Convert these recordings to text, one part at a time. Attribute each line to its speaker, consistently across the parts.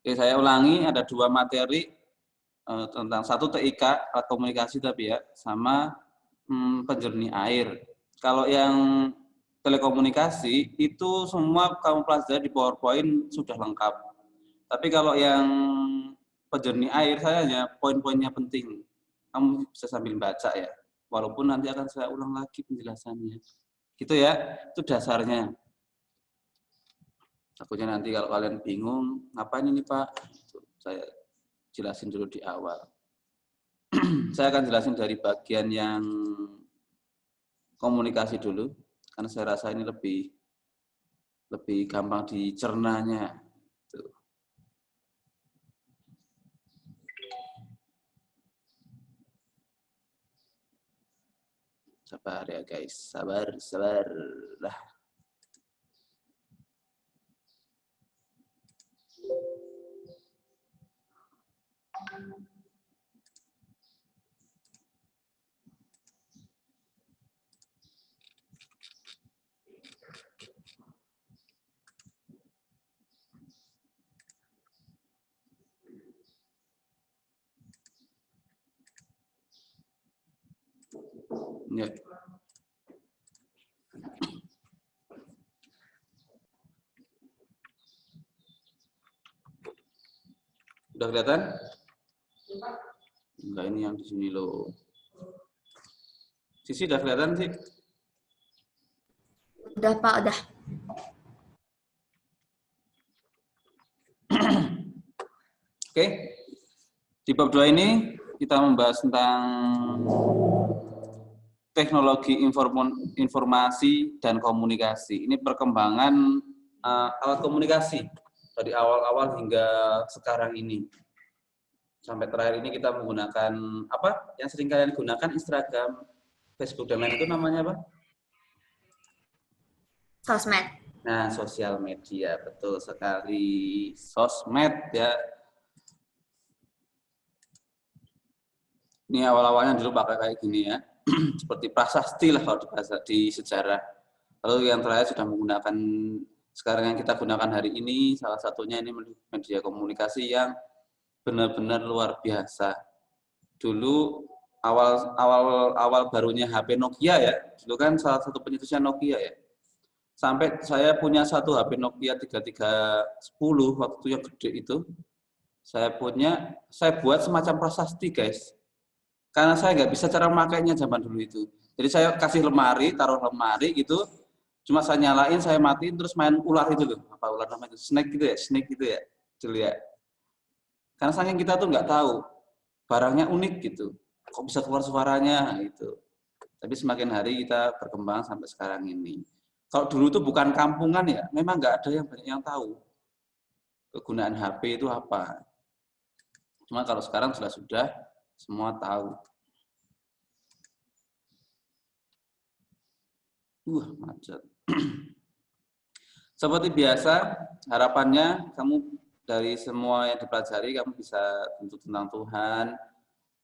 Speaker 1: Oke, saya ulangi, ada 2 materi tentang satu TIK, alat komunikasi tapi ya, sama penjernih air. Kalau yang telekomunikasi itu semua kamu pelajari di PowerPoint sudah lengkap. Tapi kalau yang penjernih air saya hanya poin-poinnya penting. Kamu bisa sambil baca ya. Walaupun nanti akan saya ulang lagi penjelasannya. Gitu ya, itu dasarnya. Takutnya nanti kalau kalian bingung, ngapain ini Pak? Saya jelasin dulu di awal. Saya akan jelasin dari bagian yang komunikasi dulu, karena saya rasa ini lebih gampang dicernanya. Tuh. Sabar ya guys, sabar lah. Ya. Udah kelihatan? Enggak, ini yang di sini loh. Sisi udah kelihatan sih?
Speaker 2: Udah Pak, udah.
Speaker 1: Oke. Di bab 2 ini kita membahas tentang teknologi informasi dan komunikasi. Ini perkembangan alat komunikasi dari awal-awal hingga sekarang ini. Sampai terakhir ini kita menggunakan apa? Yang sering kalian gunakan Instagram, Facebook dan lain itu namanya apa?
Speaker 2: Sosmed.
Speaker 1: Nah, sosial media, betul sekali. Sosmed ya. Ini awal-awalnya dulu pakai kayak gini ya. Seperti prasasti lah kalau di sejarah. Lalu yang terakhir sudah menggunakan sekarang yang kita gunakan hari ini, salah satunya ini media komunikasi yang benar-benar luar biasa. Dulu awal barunya HP Nokia ya, dulu kan salah satu penyetusnya Nokia ya. Sampai saya punya satu HP Nokia 3310 waktu yang gede itu. Saya buat semacam prasasti guys. Karena saya nggak bisa cara memakainya zaman dulu itu. Jadi saya kasih lemari, taruh lemari gitu, cuma saya nyalain, saya matiin, terus main ular itu loh. Apa ular namanya itu? Snake gitu ya. Dulu ya. Karena saking kita tuh nggak tahu, barangnya unik gitu. Kok bisa keluar suaranya gitu. Tapi semakin hari kita berkembang sampai sekarang ini. Kalau dulu tuh bukan kampungan ya, memang nggak ada yang banyak yang tahu kegunaan HP itu apa. Cuma kalau sekarang sudah semua tahu. Macet. Seperti biasa, harapannya kamu dari semua yang dipelajari, kamu bisa tentu tentang Tuhan,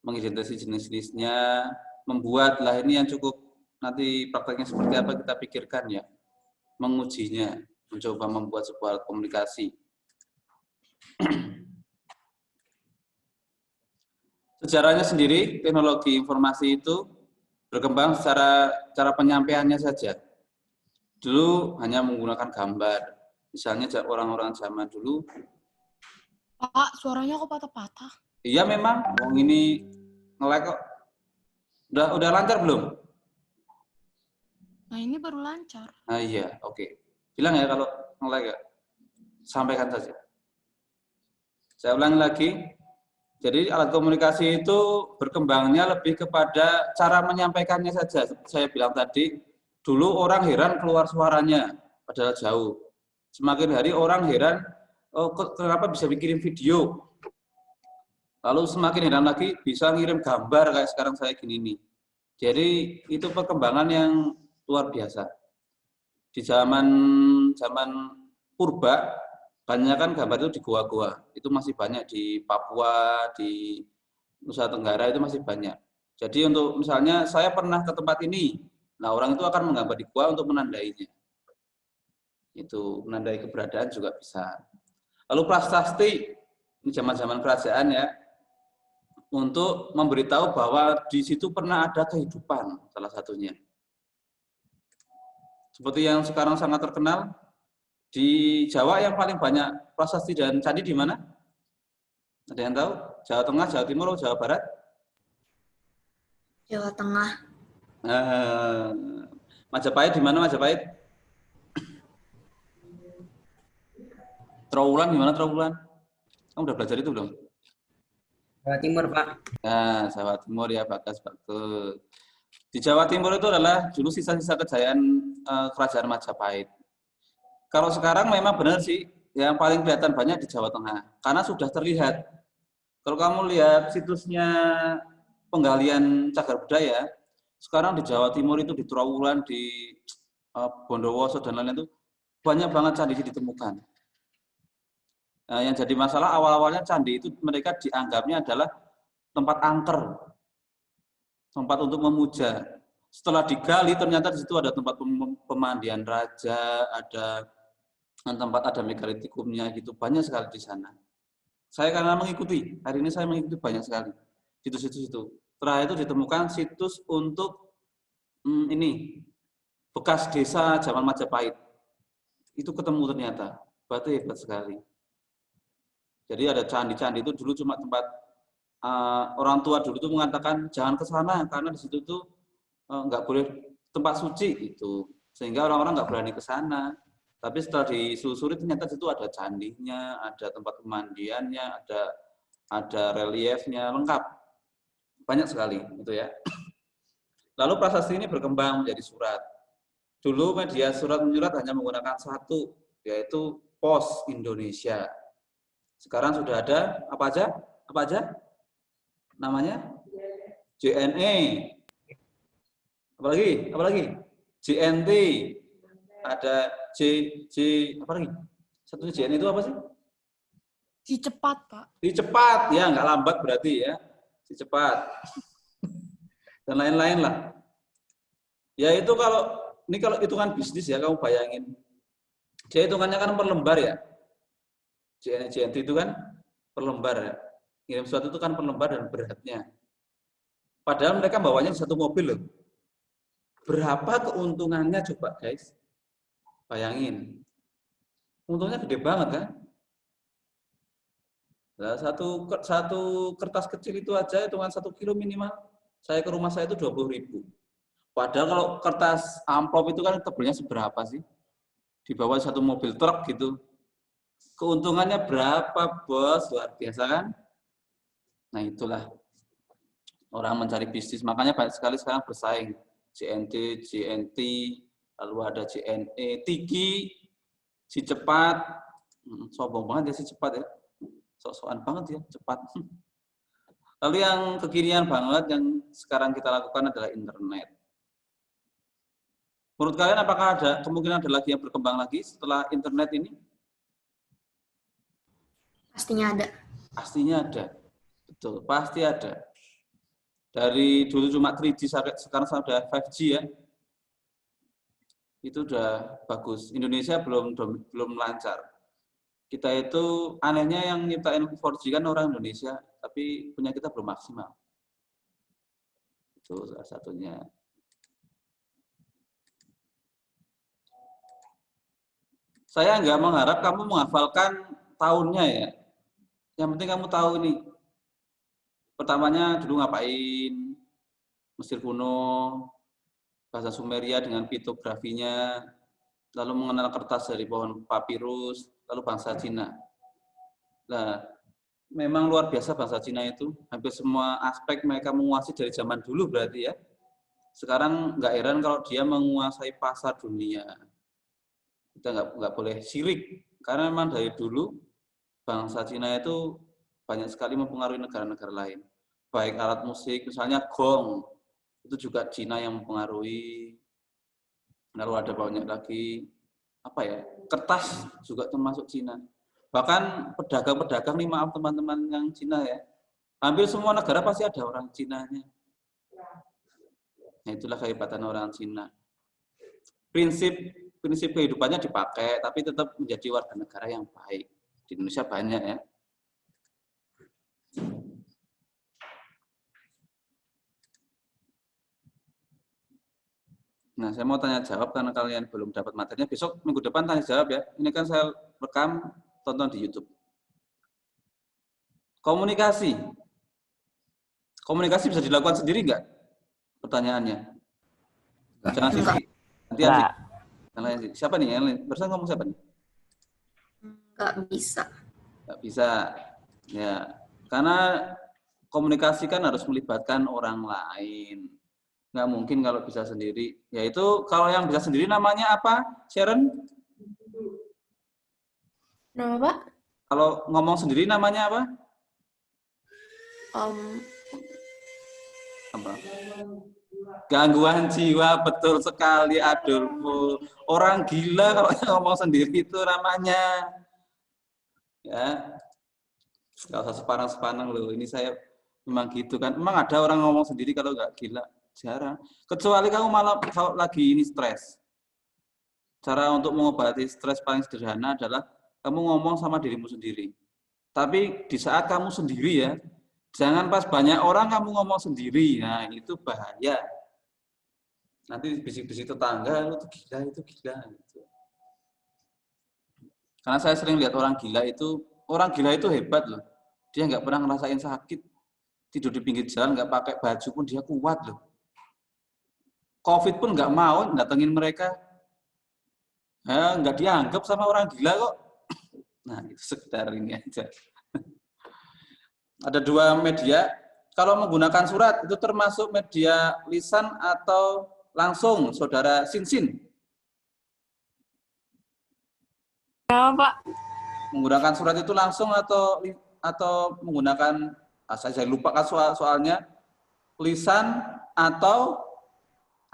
Speaker 1: mengidentifikasi jenis-jenisnya, membuatlah ini yang cukup nanti prakteknya seperti apa kita pikirkan ya, mengujinya, mencoba membuat sebuah alat komunikasi. Sejarahnya sendiri, teknologi informasi itu berkembang secara cara penyampaiannya saja. Dulu hanya menggunakan gambar. Misalnya orang-orang zaman dulu.
Speaker 3: Pak, suaranya kok patah-patah?
Speaker 1: Iya memang, wong ini nge-lag kok. Udah lancar belum?
Speaker 3: Nah, ini baru lancar.
Speaker 1: Nah iya, oke. Bilang ya kalau nge-lag ya. Sampaikan saja. Saya ulangi lagi. Jadi alat komunikasi itu berkembangnya lebih kepada cara menyampaikannya saja. Saya bilang tadi, dulu orang heran keluar suaranya, padahal jauh. Semakin hari orang heran, oh, kenapa bisa bikin video? Lalu semakin heran lagi, bisa ngirim gambar kayak sekarang saya gini nih. Jadi itu perkembangan yang luar biasa. Di zaman purba, banyak kan gambar itu di gua-gua. Itu masih banyak di Papua, di Nusa Tenggara itu masih banyak. Jadi untuk misalnya saya pernah ke tempat ini, nah orang itu akan menggambar di gua untuk menandainya. Itu menandai keberadaan juga bisa. Lalu prasasti, ini zaman-zaman kerajaan ya, untuk memberitahu bahwa di situ pernah ada kehidupan, salah satunya. Seperti yang sekarang sangat terkenal, di Jawa yang paling banyak prasasti dan candi di mana? Ada yang tahu? Jawa Tengah, Jawa Timur, atau Jawa Barat?
Speaker 3: Jawa Tengah.
Speaker 1: Majapahit di mana Majapahit? Trawulan di mana Trawulan? Kamu udah belajar itu belum?
Speaker 2: Jawa Timur, Pak.
Speaker 1: Nah, Jawa Timur ya, bagus. Di Jawa Timur itu adalah dulu sisa-sisa kejayaan kerajaan Majapahit. Kalau sekarang memang benar sih, yang paling kelihatan banyak di Jawa Tengah, karena sudah terlihat. Kalau kamu lihat situsnya penggalian cagar budaya, sekarang di Jawa Timur itu di Trawulan, di Bondowoso dan lain-lain itu banyak banget candi ditemukan. Nah, yang jadi masalah awal-awalnya candi itu mereka dianggapnya adalah tempat angker, tempat untuk memuja. Setelah digali ternyata di situ ada tempat pemandian raja, ada tempat ada megalitikumnya gitu, banyak sekali di sana. Saya karena mengikuti, hari ini saya mengikuti banyak sekali situs-situs itu. Terakhir itu ditemukan situs untuk ini bekas desa zaman Majapahit. Itu ketemu ternyata, berarti hebat sekali. Jadi ada candi-candi itu dulu cuma tempat orang tua dulu itu mengatakan jangan ke sana karena di situ tuh nggak boleh tempat suci itu, sehingga orang-orang nggak berani ke sana. Tapi setelah ditelusuri ternyata di situ ada candinya, ada tempat pemandiannya, ada reliefnya lengkap, banyak sekali itu ya. Lalu prasasti ini berkembang menjadi surat. Dulu media surat menyurat hanya menggunakan satu, yaitu Pos Indonesia. Sekarang sudah ada apa aja? Apa aja? Namanya? JNE. Apalagi? Apalagi? JNT. Ada apa lagi? Satunya JNE itu apa sih?
Speaker 3: Si cepat, Pak.
Speaker 1: Si cepat, ya nggak lambat berarti ya. Si cepat. Dan lain-lain lah. Ya itu kalau hitungan bisnis ya, kamu bayangin. Dia hitungannya kan per lembar ya. JNT itu kan per lembar ya. Ngirim suatu itu kan per lembar dan beratnya. Padahal mereka bawanya satu mobil loh. Berapa keuntungannya coba guys? Bayangin. Untungnya gede banget kan? Nah, satu kertas kecil itu aja hitungan 1 kilo minimal. Saya ke rumah saya itu 20.000. Padahal kalau kertas amplop itu kan tebelnya seberapa sih? Di bawah satu mobil truk gitu. Keuntungannya berapa, Bos? Luar biasa kan? Nah, itulah orang mencari bisnis. Makanya banyak sekali sekarang bersaing. JNT, JNT, lalu ada JNE, Tiki, si cepat. Sombong banget ya si cepat ya. Sok-sokan banget ya, cepat. Lalu yang kekinian banget yang sekarang kita lakukan adalah internet. Menurut kalian apakah ada kemungkinan ada lagi yang berkembang lagi setelah internet ini?
Speaker 3: Pastinya ada.
Speaker 1: Pastinya ada. Betul, pasti ada. Dari dulu cuma 3G sekarang sudah 5G ya. Itu udah bagus. Indonesia belum lancar. Kita itu anehnya yang nyiptain 4G kan orang Indonesia, tapi punya kita belum maksimal. Itu salah satunya. Saya nggak mengharap kamu menghafalkan tahunnya ya. Yang penting kamu tahu nih. Pertamanya dulu ngapain? Mesir kuno, bahasa Sumeria dengan pitografinya, lalu mengenal kertas dari pohon papirus, lalu bangsa Cina. Nah, memang luar biasa bangsa Cina itu. Hampir semua aspek mereka menguasai dari zaman dulu berarti ya. Sekarang nggak heran kalau dia menguasai pasar dunia. Kita nggak boleh sirik, karena memang dari dulu bangsa Cina itu banyak sekali mempengaruhi negara-negara lain. Baik alat musik, misalnya gong, itu juga Cina yang mempengaruhi. Lalu ada banyak lagi, apa ya, kertas juga termasuk Cina. Bahkan pedagang-pedagang nih, maaf teman-teman yang Cina ya, hampir semua negara pasti ada orang Cinanya. Nah, itulah kehebatan orang Cina. Prinsip kehidupannya dipakai, tapi tetap menjadi warga negara yang baik. Di Indonesia banyak ya. Nah, saya mau tanya jawab karena kalian belum dapat materinya. Besok minggu depan tanya jawab ya. Ini kan saya rekam, tonton di YouTube. Komunikasi. Komunikasi bisa dilakukan sendiri nggak? Pertanyaannya. Jangan
Speaker 3: Enggak.
Speaker 1: Sisi. Nanti asik. Siapa nih? Barusan ngomong siapa nih?
Speaker 3: Enggak bisa.
Speaker 1: Nggak bisa. Ya, karena komunikasi kan harus melibatkan orang lain. Nggak mungkin kalau bisa sendiri. Yaitu kalau yang bisa sendiri namanya apa, Sharon?
Speaker 3: Nama Pak?
Speaker 1: Kalau ngomong sendiri namanya apa? Apa? Gangguan jiwa, betul sekali Adolfo. Orang gila kalau ngomong sendiri itu namanya. Ya, nggak usah sepanang-sepanang loh. Ini saya memang gitu kan. Memang ada orang ngomong sendiri kalau nggak gila. Jarang. Kecuali kamu malah kalau lagi ini stres. Cara untuk mengobati stres paling sederhana adalah kamu ngomong sama dirimu sendiri. Tapi di saat kamu sendiri ya, jangan pas banyak orang kamu ngomong sendiri. Nah, itu bahaya. Nanti bisik-bisik tetangga, itu gila, itu gila. Gitu. Karena saya sering lihat orang gila itu hebat loh. Dia nggak pernah ngerasain sakit. Tidur di pinggir jalan, nggak pakai baju pun dia kuat loh. COVID pun nggak mau datengin mereka. Ya, nggak dianggap sama orang gila kok. Nah, itu sekedar ini aja. Ada dua media. Kalau menggunakan surat, itu termasuk media lisan atau langsung, Saudara Sinsin?
Speaker 3: Nama Pak?
Speaker 1: Menggunakan surat itu langsung atau menggunakan, saya lupakan soalnya, lisan atau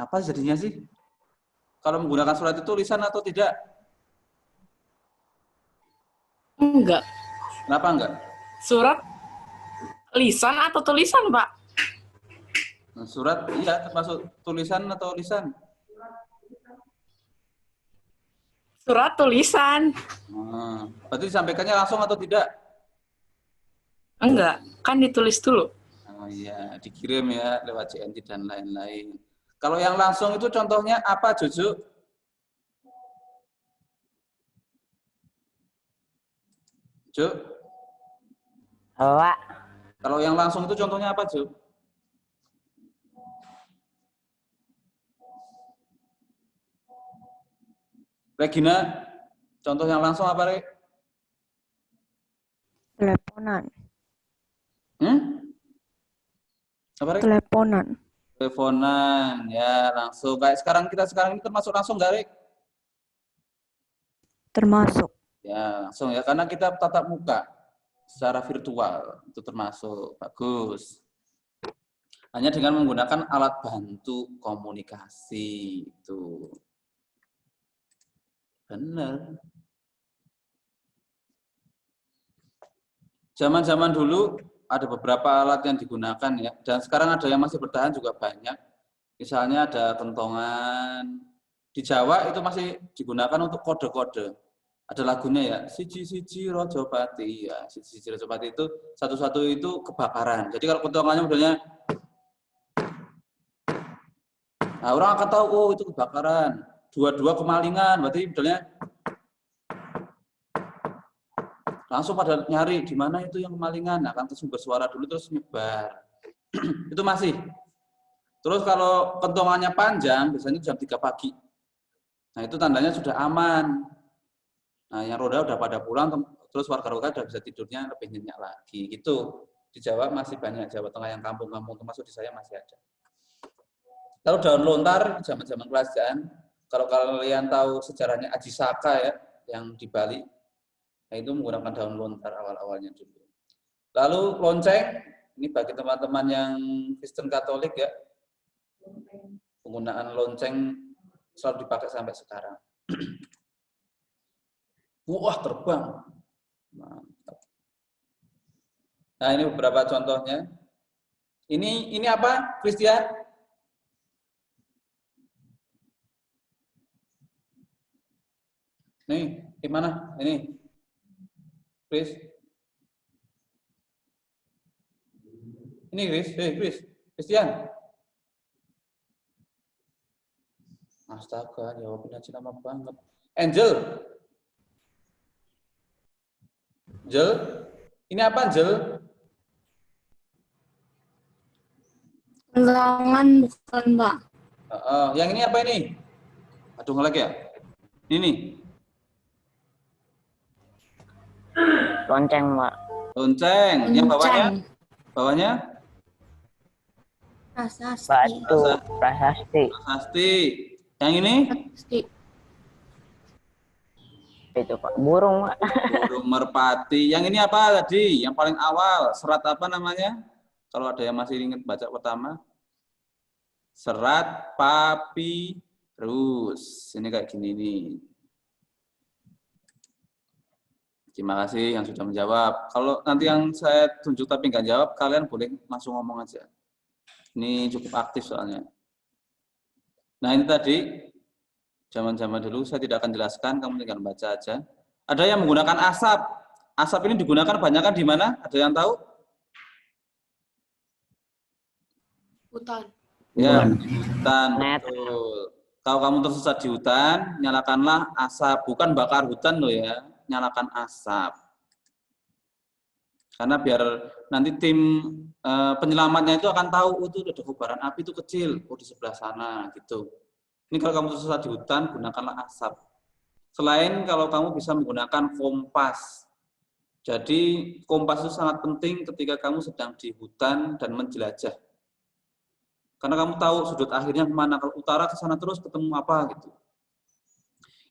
Speaker 1: apa jadinya sih? Kalau menggunakan surat itu lisan atau tidak?
Speaker 3: Enggak.
Speaker 1: Kenapa enggak?
Speaker 3: Surat lisan atau tulisan, Pak?
Speaker 1: Surat, iya termasuk tulisan atau lisan?
Speaker 3: Surat tulisan.
Speaker 1: Berarti disampaikannya langsung atau tidak?
Speaker 3: Enggak, kan ditulis dulu.
Speaker 1: Oh iya, dikirim ya lewat JNT dan lain-lain. Kalau yang langsung itu contohnya apa, Jojo? Jo?
Speaker 2: Pak.
Speaker 1: Kalau yang langsung itu contohnya apa, Jo? Regina, contoh yang langsung apa, Rek?
Speaker 2: Teleponan.
Speaker 1: Apa, Rek?
Speaker 2: Teleponan.
Speaker 1: Teleponan, ya langsung. Kayak sekarang ini termasuk langsung nggak, Rek?
Speaker 2: Termasuk.
Speaker 1: Ya, langsung ya, karena kita tatap muka secara virtual, itu termasuk. Bagus. Hanya dengan menggunakan alat bantu komunikasi, itu. Benar. Zaman-zaman dulu ada beberapa alat yang digunakan ya, dan sekarang ada yang masih bertahan juga banyak. Misalnya ada kentongan. Di Jawa itu masih digunakan untuk kode-kode. Ada lagunya ya, siji-siji Rojopati. Ya, siji-siji Rojopati itu satu-satu itu kebakaran. Jadi kalau kentongannya modelnya, nah orang akan tahu, oh itu kebakaran. Dua-dua kemalingan, berarti modelnya langsung pada nyari di mana itu yang kemalingan. Nah, akan sumber suara dulu terus nyebar. Itu masih. Terus kalau kentongannya panjang, biasanya jam 3 pagi. Nah, itu tandanya sudah aman. Nah, yang roda udah pada pulang, terus warga-warga udah bisa tidurnya lebih nyenyak lagi. Gitu. Di Jawa masih banyak, Jawa Tengah yang kampung-kampung, termasuk di saya masih ada. Kalau daun lontar, zaman-zaman kerajaan, kalau kalian tahu sejarahnya Aji Saka ya, yang di Bali, nah itu menggunakan daun lontar awal-awalnya dulu. Lalu lonceng, ini bagi teman-teman yang Kristen Katolik ya, penggunaan lonceng selalu dipakai sampai sekarang. Wah, terbang. Mantap. Nah, ini beberapa contohnya. Ini apa, Christian? Nih, gimana? Ini. Chris. Ini Chris, Chris. Christian. Astaga, jawabin aja lama banget. Angel. Angel? Ini apa, Angel?
Speaker 3: Undangan bukan, Pak.
Speaker 1: Yang ini apa ini? Aduh, ngelag ya? Ini nih.
Speaker 2: Lonceng, Pak.
Speaker 1: Lonceng. Yang bawahnya? Bawahnya?
Speaker 3: Prasasti.
Speaker 2: Batu, prasasti.
Speaker 1: Prasasti. Yang ini?
Speaker 3: Prasasti.
Speaker 2: Itu, Pak. Burung, Pak.
Speaker 1: Burung merpati. Yang ini apa tadi? Yang paling awal. Serat apa namanya? Kalau ada yang masih ingat baca pertama. Serat papirus. Ini kayak gini nih. Terima kasih yang sudah menjawab. Kalau nanti yang saya tunjuk tapi nggak jawab, kalian boleh langsung ngomong aja. Ini cukup aktif soalnya. Nah ini tadi, zaman-zaman dulu saya tidak akan jelaskan, kamu tinggal baca aja. Ada yang menggunakan asap. Asap ini digunakan banyak kan di mana? Ada yang tahu?
Speaker 3: Hutan.
Speaker 1: Ya, hutan. Betul. Kalau kamu tersesat di hutan, nyalakanlah asap. Bukan bakar hutan loh ya, nyalakan asap. Karena biar nanti tim penyelamatnya itu akan tahu, oh, itu ada kobaran api itu kecil, oh di sebelah sana gitu. Ini kalau kamu tersesat di hutan, gunakanlah asap. Selain kalau kamu bisa menggunakan kompas. Jadi kompas itu sangat penting ketika kamu sedang di hutan dan menjelajah. Karena kamu tahu sudut akhirnya kemana, kalau utara ke sana terus ketemu apa gitu.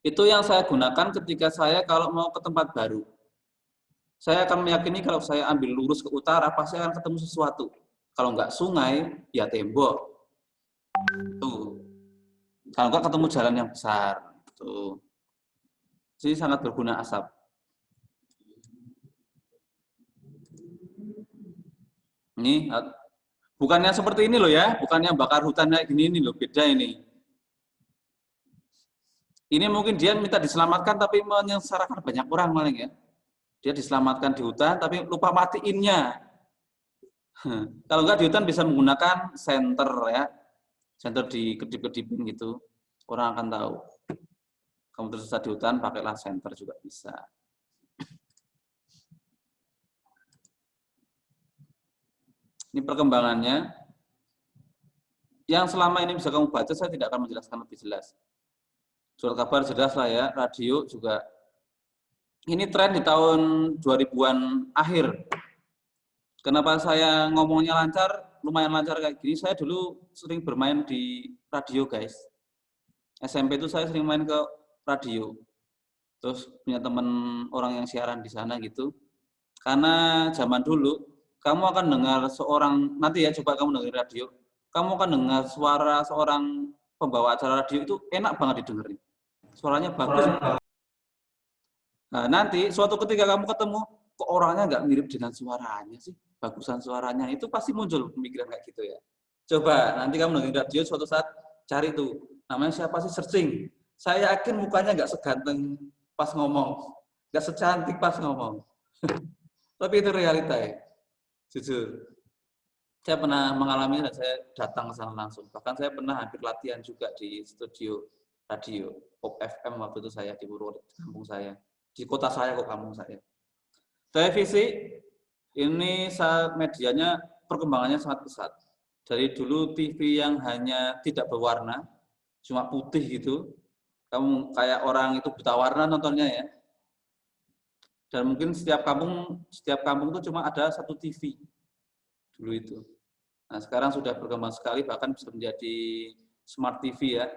Speaker 1: Itu yang saya gunakan ketika saya kalau mau ke tempat baru. Saya akan meyakini kalau saya ambil lurus ke utara, pasti akan ketemu sesuatu. Kalau nggak sungai, ya tembok. Tuh. Kalau nggak ketemu jalan yang besar. Tuh. Jadi sangat berguna asap. Ini, bukannya seperti ini loh ya, bukannya bakar hutan kayak gini ini loh, beda ini. Ini mungkin dia minta diselamatkan tapi menyengsarakan banyak orang malah ya. Dia diselamatkan di hutan, tapi lupa matiinnya. Kalau enggak di hutan bisa menggunakan senter ya. Senter di kedip-kedipin gitu. Orang akan tahu. Kamu tersesat di hutan, pakailah senter juga bisa. Ini perkembangannya. Yang selama ini bisa kamu baca, saya tidak akan menjelaskan lebih jelas. Surat kabar jelas lah ya, radio juga. Ini tren di tahun 2000-an akhir. Kenapa saya ngomongnya lancar, lumayan lancar kayak gini, saya dulu sering bermain di radio guys. SMP itu saya sering main ke radio. Terus punya teman orang yang siaran di sana gitu. Karena zaman dulu, kamu akan dengar seorang, nanti ya coba kamu dengar radio, kamu akan dengar suara seorang pembawa acara radio itu enak banget didengerin. Suaranya bagus. Nah, nanti suatu ketika kamu ketemu, kok orangnya nggak mirip dengan suaranya sih? Bagusan suaranya itu pasti muncul pemikiran kayak gitu ya. Coba nanti kamu dengerin radio suatu saat cari tuh, namanya siapa sih, searching. Saya yakin mukanya nggak seganteng pas ngomong, nggak secantik pas ngomong. Tapi itu realita ya, jujur. Saya pernah mengalami dan saya datang ke sana langsung. Bahkan saya pernah hampir latihan juga di studio radio Pop FM waktu itu saya di Purworejo, kampung saya. Di kota saya kok, kampung saya. Televisi ini medianya perkembangannya sangat pesat. Dari dulu TV yang hanya tidak berwarna, cuma putih gitu, kamu kayak orang itu buta warna nontonnya ya. Dan mungkin setiap kampung itu cuma ada satu TV dulu itu. Nah sekarang sudah berkembang sekali, bahkan bisa menjadi smart TV ya.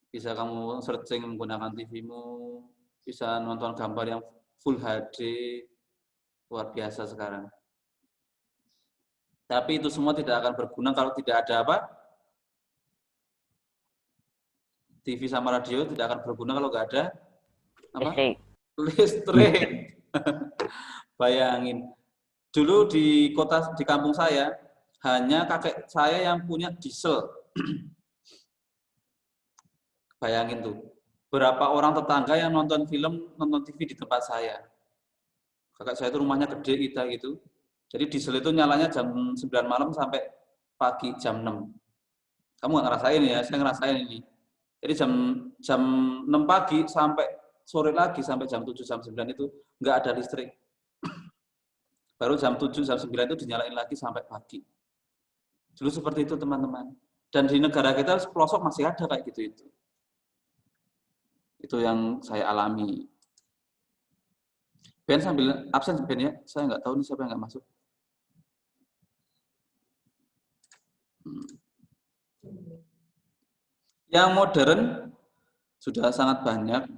Speaker 1: Bisa kamu searching menggunakan TV-mu, bisa nonton gambar yang full HD, luar biasa sekarang. Tapi itu semua tidak akan berguna kalau tidak ada apa? TV sama radio tidak akan berguna kalau nggak ada apa? Listrik. Bayangin. Dulu di kampung saya, hanya kakek saya yang punya diesel. Bayangin tuh. Berapa orang tetangga yang nonton film, nonton TV di tempat saya. Kakak saya itu rumahnya gede kita gitu. Jadi diesel itu nyalanya jam 9 malam sampai pagi jam 6. Kamu nggak ngerasain ya, saya ngerasain ini. Jadi jam 6 pagi sampai sore lagi, sampai jam 7, jam 9 itu nggak ada listrik. Baru jam 7, jam 9 itu dinyalain lagi sampai pagi. Dulu seperti itu teman-teman. Dan di negara kita pelosok masih ada kayak gitu itu. Itu yang saya alami. Ben sambil absen Ben ya, saya nggak tahu nih siapa yang nggak masuk. Yang modern sudah sangat banyak.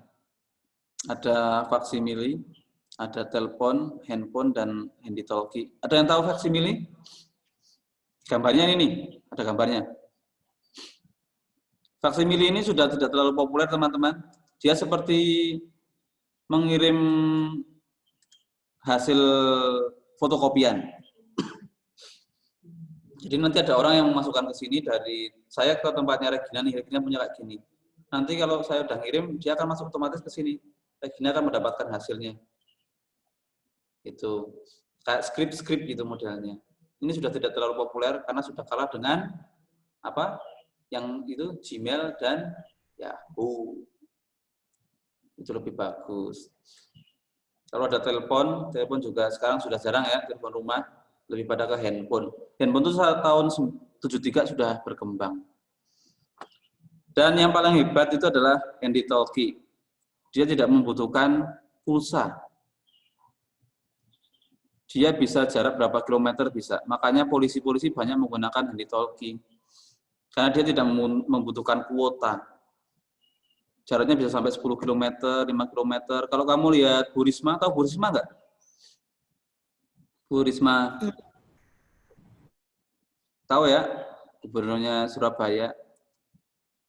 Speaker 1: Ada faksimili, ada telepon, handphone, dan handy talkie. Ada yang tahu faksimili? Gambarnya ini, ada gambarnya. Faksimili ini sudah tidak terlalu populer teman-teman. Dia seperti mengirim hasil fotokopian. Jadi nanti ada orang yang memasukkan ke sini dari saya ke tempatnya Regina nih, Regina punya kayak gini. Nanti kalau saya udah ngirim, dia akan masuk otomatis ke sini. Regina akan mendapatkan hasilnya. Itu kayak skrip-skrip gitu modelnya. Ini sudah tidak terlalu populer karena sudah kalah dengan apa? Yang itu Gmail dan Yahoo. Itu lebih bagus. Kalau ada telepon juga sekarang sudah jarang ya, telepon rumah, lebih pada ke handphone. Handphone itu tahun 73 sudah berkembang. Dan yang paling hebat itu adalah handy talkie. Dia tidak membutuhkan pulsa. Dia bisa jarak berapa kilometer bisa. Makanya polisi-polisi banyak menggunakan handy talkie. Karena dia tidak membutuhkan kuota. Jaraknya bisa sampai 10 km, 5 km. Kalau kamu lihat Bu Risma, tahu Bu Risma nggak? Bu Risma. Tahu ya? Gubernurnya Surabaya.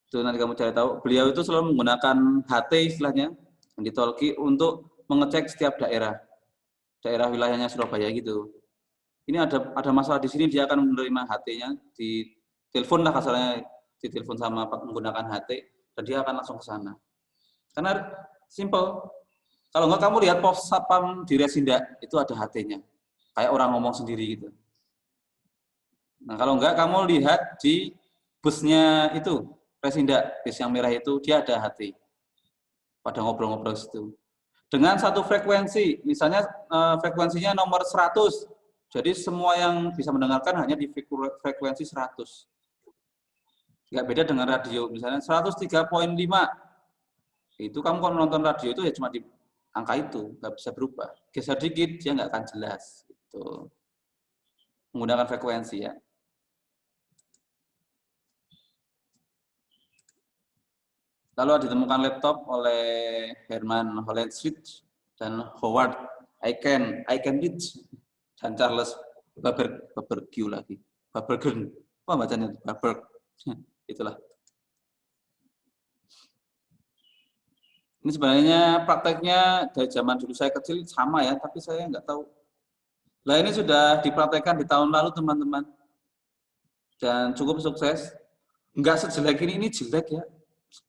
Speaker 1: Itu nanti kamu cari tahu. Beliau itu selalu menggunakan HT istilahnya, handy talkie, untuk mengecek setiap daerah. Daerah wilayahnya Surabaya gitu. Ini ada masalah di sini, dia akan menerima HT-nya, di telepon lah kasarnya, ditelepon sama menggunakan HT, dan dia akan langsung ke sana. Karena simple. Kalau enggak kamu lihat pos satpam di Resinda, itu ada HT-nya. Kayak orang ngomong sendiri gitu. Nah, kalau enggak kamu lihat di busnya itu, Resinda, bus yang merah itu, dia ada HT. Pada ngobrol-ngobrol situ. Dengan satu frekuensi, misalnya frekuensinya nomor 100. Jadi semua yang bisa mendengarkan hanya di frekuensi 100. Nggak beda dengan radio, misalnya 103,5. Itu kamu kalau nonton radio itu ya cuma di angka itu, nggak bisa berubah. Geser dikit, dia nggak akan jelas. Gitu. Menggunakan frekuensi ya. Lalu ditemukan laptop oleh Herman Hollenschmidt dan Howard Aikenhead dan Charles Babbage lagi. Babbage. Apa bacanya? Babbage. Itulah. Ini sebenarnya prakteknya dari zaman dulu saya kecil sama ya, tapi saya nggak tahu. Nah ini sudah dipraktekkan di tahun lalu teman-teman. Dan cukup sukses. Nggak sejelek ini jelek ya.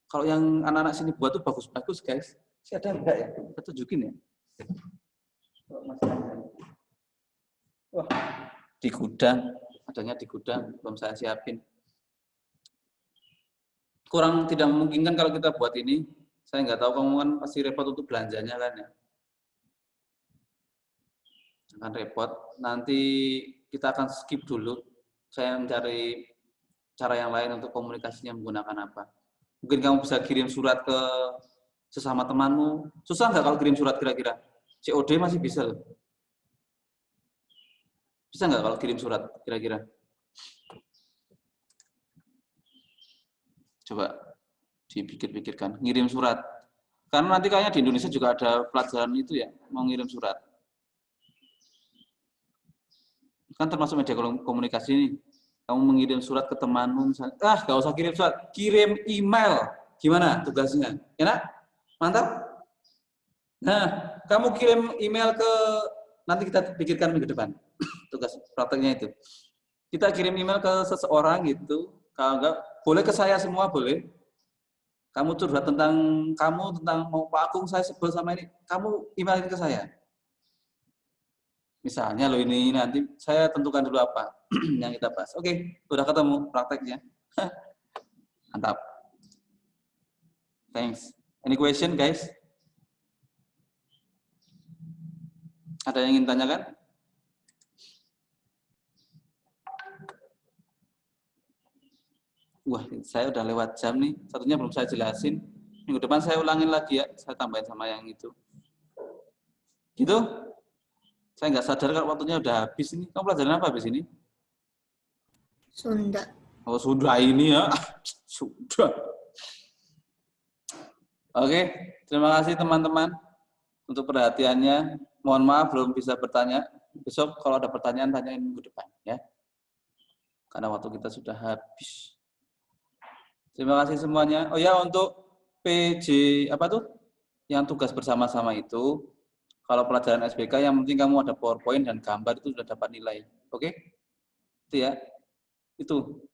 Speaker 1: Kalau yang anak-anak sini buat tuh bagus-bagus guys. Sih ada enggak ya? Kita tunjukin ya. Wah, di gudang. Adanya di gudang, belum saya siapin. Kurang tidak memungkinkan kalau kita buat ini. Saya nggak tahu, kamu kan pasti repot untuk belanjanya kan ya. Akan repot. Nanti kita akan skip dulu. Saya mencari cara yang lain untuk komunikasinya menggunakan apa. Mungkin kamu bisa kirim surat ke sesama temanmu. Susah nggak kalau kirim surat kira-kira? COD masih bisa loh. Bisa nggak kalau kirim surat kira-kira? Coba dipikir-pikirkan. Ngirim surat. Karena nanti kayaknya di Indonesia juga ada pelajaran itu ya, mau ngirim surat. Kan termasuk media komunikasi ini. Kamu mengirim surat ke temanmu misalnya, nggak usah kirim surat, kirim email. Gimana tugasnya? Enak? Mantap? Nah, kamu kirim email ke, nanti kita pikirkan minggu depan. Tugas prakteknya itu. Kita kirim email ke seseorang gitu, kalau enggak, boleh ke saya semua, boleh. Kamu curhat tentang mau Pak Agung, saya sebel sama ini, kamu emailin ke saya. Misalnya loh ini nanti saya tentukan dulu apa yang kita bahas. Oke, sudah ketemu prakteknya. Mantap. Thanks. Any question, guys? Ada yang ingin tanyakan? Wah, saya udah lewat jam nih. Satunya belum saya jelasin. Minggu depan saya ulangin lagi ya. Saya tambahin sama yang itu. Gitu? Saya nggak sadar kalau waktunya udah habis ini. Kamu pelajaran apa habis ini?
Speaker 4: Sunda.
Speaker 1: Oh, sudah ini ya. Sudah. Oke, terima kasih teman-teman untuk perhatiannya. Mohon maaf belum bisa bertanya. Besok kalau ada pertanyaan tanyain minggu depan ya. Karena waktu kita sudah habis. Terima kasih semuanya. Oh ya, untuk PJ apa tuh? Yang tugas bersama-sama itu, kalau pelajaran SBK yang penting kamu ada PowerPoint dan gambar itu sudah dapat nilai. Oke? Itu ya. Itu.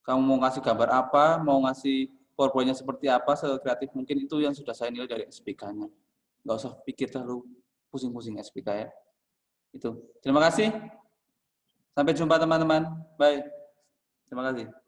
Speaker 1: Kamu mau ngasih gambar apa, mau ngasih PowerPoint-nya seperti apa, sekreatif mungkin itu yang sudah saya nilai dari SBK-nya. Nggak usah pikir terlalu pusing-pusing SBK ya. Itu. Terima kasih. Sampai jumpa teman-teman. Bye. Terima kasih.